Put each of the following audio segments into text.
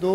2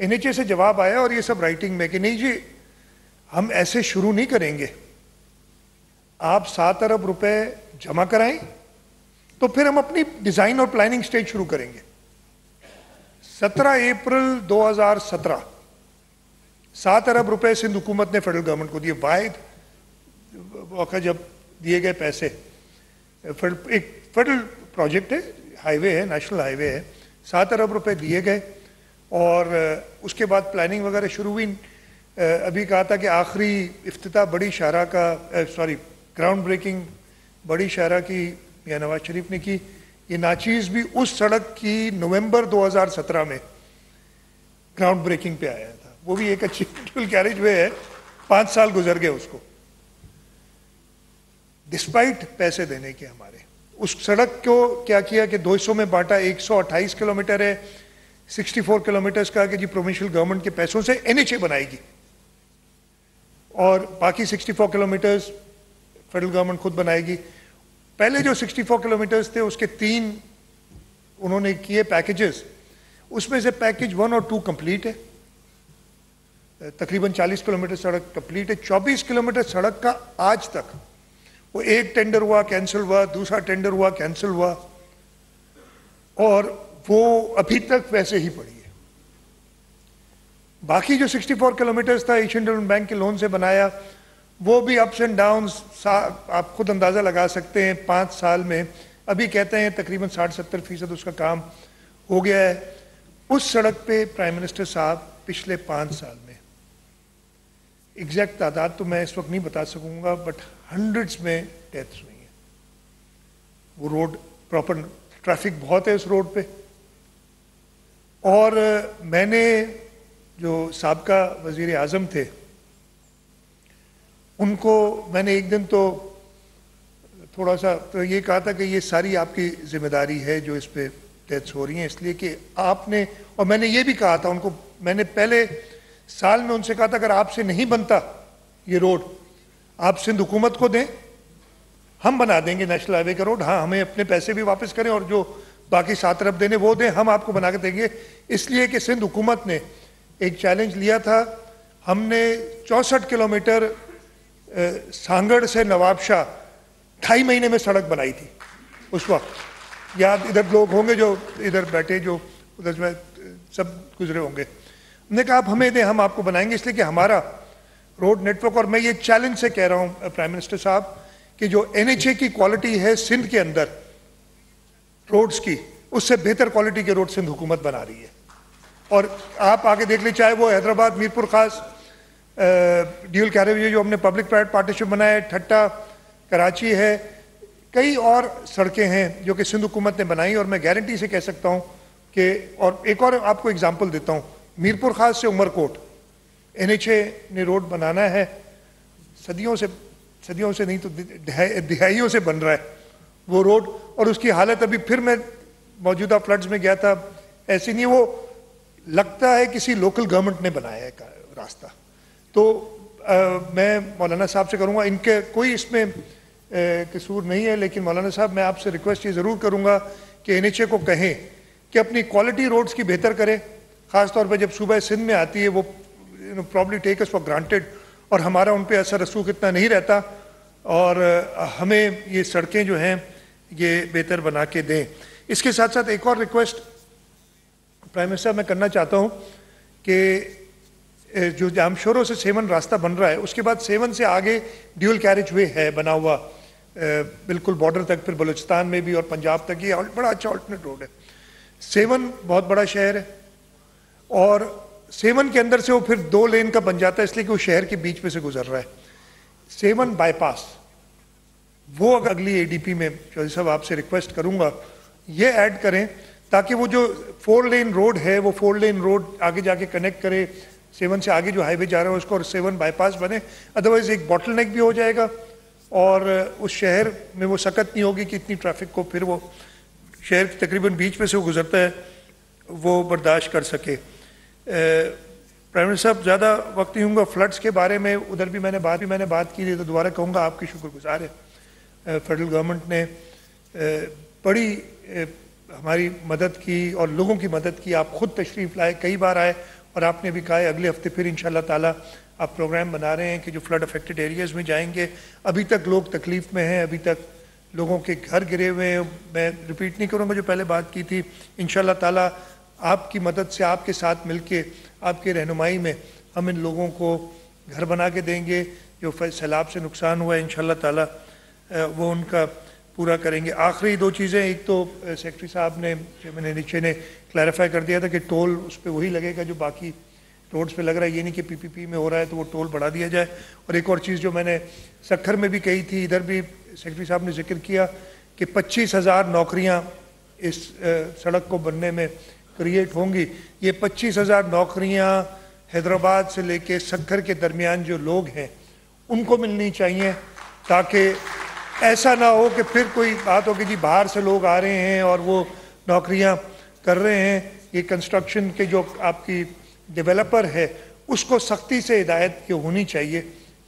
NHA سے جواب آیا اور یہ سب رائٹنگ میں کہ نہیں جی ہم ایسے شروع نہیں کریں گے, آپ 7 ارب روپے جمع کرائیں تو پھر ہم اپنی ڈیزائن اور پلاننگ سٹیج شروع کریں گے. 17 اپریل 2017 7 ارب روپے سندھ حکومت نے فیڈرل گورنمنٹ کو دیے. واحد موقع جب دیے گئے پیسے, ایک فیڈرل پروجیکٹ ہے, ہائی وے ہے, نیشنل ہائی وے ہے, 7 ارب روپے دیے گئے اور اس کے بعد پلاننگ وغیرہ شروع ہوئی. ابھی کہا تھا کہ آخری افتتاح بڑی شاہراہ کا گراؤنڈ بریکنگ بڑی شاہراہ کی میاں نواز شریف نے کی. یہ ناچیز بھی اس سڑک کی نومبر 2017 میں گراؤنڈ بریکنگ پہ آیا تھا. وہ بھی ایک اچھی ڈیول کیریج وے ہے, 5 سال گزر گئے اس کو ڈسپائٹ پیسے دینے کے ہمارے. اس سڑک کو کیا کیا کہ 2 حصوں میں بانٹا, 128 کلومیٹر ہے, 64 کلومیٹرز کا کہ جی پروونشل گورنمنٹ کے پیسوں سے NHA بنائے گی اور باقی 64 کلومیٹرز فیڈرل گورنمنٹ خود بنائے گی. پہلے جو 64 کلومیٹرز تھے اس کے 3 انہوں نے کیے پیکیجز, اس میں سے پیکیج 1 اور 2 کمپلیٹ ہے, تقریباً 40 کلومیٹر سڑک کمپلیٹ ہے. 24 کلومیٹر سڑک کا آج تک وہ ایک ٹینڈر ہوا کینسل ہوا, دوسرا ٹینڈر ہوا کینسل ہوا اور وہ ابھی تک ویسے ہی پڑی ہے. باقی جو 64 کلومیٹرز تھا ایشین ڈیولپمنٹ بینک کے لون سے بنایا, وہ بھی اپس اینڈ ڈاؤنز آپ خود اندازہ لگا سکتے ہیں. 5 سال میں ابھی کہتے ہیں تقریباً 60-70% اس کا کام ہو گیا ہے. اس سڑک پہ پرائم منسٹر صاحب پچھلے 5 سال میں, ایگزیکٹ تعداد تو میں اس وقت نہیں بتا سکوں گا, بٹ ہنڈریڈز میں ڈیتھس ہوئی ہیں. وہ روڈ پراپر ٹریفک بہت ہے اس روڈ پہ. اور میں نے جو سابقہ وزیر اعظم تھے ان کو میں نے ایک دن تو تھوڑا سا تو یہ کہا تھا کہ یہ ساری آپ کی ذمہ داری ہے جو اس پہ ڈیتھس ہو رہی ہیں, اس لیے کہ آپ نے, اور میں نے یہ بھی کہا تھا ان کو, میں نے پہلے سال میں ان سے کہا تھا اگر آپ سے نہیں بنتا یہ روڈ آپ سندھ حکومت کو دیں, ہم بنا دیں گے نیشنل ہائی وے کا روڈ, ہاں ہمیں اپنے پیسے بھی واپس کریں اور جو باقی 7 ارب دینے وہ دیں, ہم آپ کو بنا کے دیں گے. اس لیے کہ سندھ حکومت نے ایک چیلنج لیا تھا, ہم نے 64 کلومیٹر سانگڑ سے نواب شاہ 2.5 مہینے میں سڑک بنائی تھی اس وقت. یاد ادھر لوگ ہوں گے جو ادھر بیٹھے, جو ادھر میں سب گزرے ہوں گے. ہم نے کہا آپ ہمیں دیں, ہم آپ کو بنائیں گے, اس لیے کہ ہمارا روڈ نیٹ ورک, اور میں یہ چیلنج سے کہہ رہا ہوں پرائم منسٹر صاحب کہ جو NHA کی کوالٹی ہے سندھ کے اندر روڈز کی, اس سے بہتر کوالٹی کے روڈ سندھ حکومت بنا رہی ہے. اور آپ آگے دیکھ لیں, چاہے وہ حیدرآباد میرپور خاص ڈیول کیریج وے جو ہم نے پبلک پرائیویٹ پارٹنرشپ بنایا ہے, ٹھٹا کراچی ہے, کئی اور سڑکیں ہیں جو کہ سندھ حکومت نے بنائی. اور میں گارنٹی سے کہہ سکتا ہوں کہ, اور ایک اور آپ کو اگزامپل دیتا ہوں, میرپور خاص سے عمر کوٹ NHA نے روڈ بنانا ہے, صدیوں سے نہیں تو دہائیوں سے بن رہا ہے وہ روڈ, اور اس کی حالت ابھی پھر میں موجودہ فلڈز میں گیا تھا, ایسی نہیں, وہ لگتا ہے کسی لوکل گورنمنٹ نے بنایا ہے راستہ. تو میں مولانا صاحب سے کروں گا, ان کے کوئی اس میں قصور نہیں ہے, لیکن مولانا صاحب میں آپ سے ریکویسٹ یہ ضرور کروں گا کہ NHA کو کہیں کہ اپنی کوالٹی روڈز کی بہتر کرے, خاص طور پہ جب صوبہ سندھ میں آتی ہے, وہ probably take us for granted, اور ہمارا ان پہ اثر رسوخ اتنا نہیں رہتا, اور ہمیں یہ سڑکیں جو ہیں یہ بہتر بنا کے دیں. اس کے ساتھ ساتھ ایک اور ریکویسٹ پرائم منسٹر میں کرنا چاہتا ہوں کہ جو جامشورو سے سیون راستہ بن رہا ہے, اس کے بعد سیون سے آگے ڈیول کیریج وے ہے بنا ہوا بالکل بارڈر تک, پھر بلوچستان میں بھی اور پنجاب تک, یہ بڑا اچھا آلٹرنیٹ روڈ ہے. سیون بہت بڑا شہر ہے اور سیون کے اندر سے وہ پھر 2 لین کا بن جاتا ہے, اس لیے کہ وہ شہر کے بیچ میں سے گزر رہا ہے. سیون بائی پاس وہ اگلی ADP میں چودھری صاحب آپ سے ریکویسٹ کروں گا یہ ایڈ کریں, تاکہ وہ جو 4 لین روڈ ہے وہ 4 لین روڈ آگے جا کے کنیکٹ کرے سیون سے آگے جو ہائی وے جا رہا ہے اس کو, اور سیون بائی پاس بنے. ادروائز ایک باٹل نیک بھی ہو جائے گا اور اس شہر میں وہ سکت نہیں ہوگی کہ اتنی ٹریفک کو پھر وہ شہر کی تقریباً بیچ میں سے وہ گزرتا ہے وہ برداشت کر سکے. پرائم منسٹر صاحب زیادہ وقت نہیں ہوں گا. فلڈس کے بارے میں ادھر بھی میں نے بات کی تھی, تو دوبارہ کہوں گا آپ کی شکر گزار ہے. فیڈرل گورنمنٹ نے بڑی ہماری مدد کی اور لوگوں کی مدد کی, آپ خود تشریف لائے, کئی بار آئے, اور آپ نے بھی کہا ہے اگلے ہفتے پھر انشاءاللہ تعالی آپ پروگرام بنا رہے ہیں کہ جو فلڈ افیکٹڈ ایریاز میں جائیں گے. ابھی تک لوگ تکلیف میں ہیں, ابھی تک لوگوں کے گھر گرے ہوئے ہیں. میں ریپیٹ نہیں کروں گا جو پہلے بات کی تھی. انشاءاللہ تعالی آپ کی مدد سے, آپ کے ساتھ مل کے, آپ کے رہنمائی میں ہم ان لوگوں کو گھر بنا کے دیں گے. جو سیلاب سے نقصان ہوا ہے انشاءاللہ تعالی وہ ان کا پورا کریں گے. آخری دو چیزیں, ایک تو سیکرٹری صاحب نے میں نے نیچے نے کلیریفائی کر دیا تھا کہ ٹول اس پہ وہی لگے گا جو باقی روڈز پہ لگ رہا ہے, یہ نہیں کہ پی پی پی میں ہو رہا ہے تو وہ ٹول بڑھا دیا جائے. اور ایک اور چیز جو میں نے سکھر میں بھی کہی تھی, ادھر بھی سیکرٹری صاحب نے ذکر کیا کہ 25,000 نوکریاں اس سڑک کو بننے میں کریٹ ہوں گی. یہ 25,000 نوکریاں حیدرآباد سے لے کے سکھر کے درمیان جو لوگ ہیں ان کو ملنی چاہیے, تاکہ ایسا نہ ہو کہ پھر کوئی بات ہو کہ جی باہر سے لوگ آ رہے ہیں اور وہ نوکریاں کر رہے ہیں. یہ کنسٹرکشن کے جو آپ کی ڈیولپر ہے اس کو سختی سے ہدایت کی ہونی چاہیے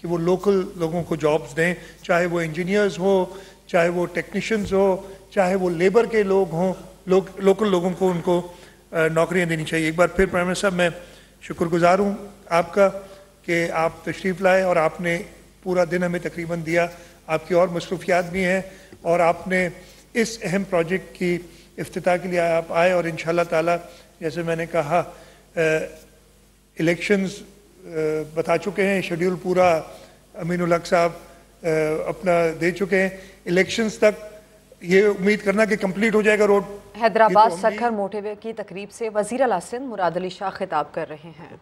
کہ وہ لوکل لوگوں کو جابز دیں, چاہے وہ انجینئرز ہو, چاہے وہ ٹیکنیشینز ہو, چاہے وہ لیبر کے لوگ ہوں, لوکل لوگوں کو ان کو نوکریاں دینی چاہیے. ایک بار پھر پرائم منسٹر صاحب میں شکر گزار ہوں آپ کا کہ آپ تشریف لائے اور آپ نے پورا دن ہمیں تقریباً دیا. آپ کی اور مصروفیات بھی ہیں اور آپ نے اس اہم پروجیکٹ کی افتتاح کے لیے آپ آئے, اور انشاءاللہ تعالی جیسے میں نے کہا الیکشنز بتا چکے ہیں, شیڈیول پورا امین الحق صاحب اپنا دے چکے ہیں. الیکشنز تک یہ امید کرنا کہ کمپلیٹ ہو جائے گا روڈ. حیدرآباد سکھر موٹے وے کی تقریب سے وزیر اعلیٰ سندھ مراد علی شاہ خطاب کر رہے ہیں.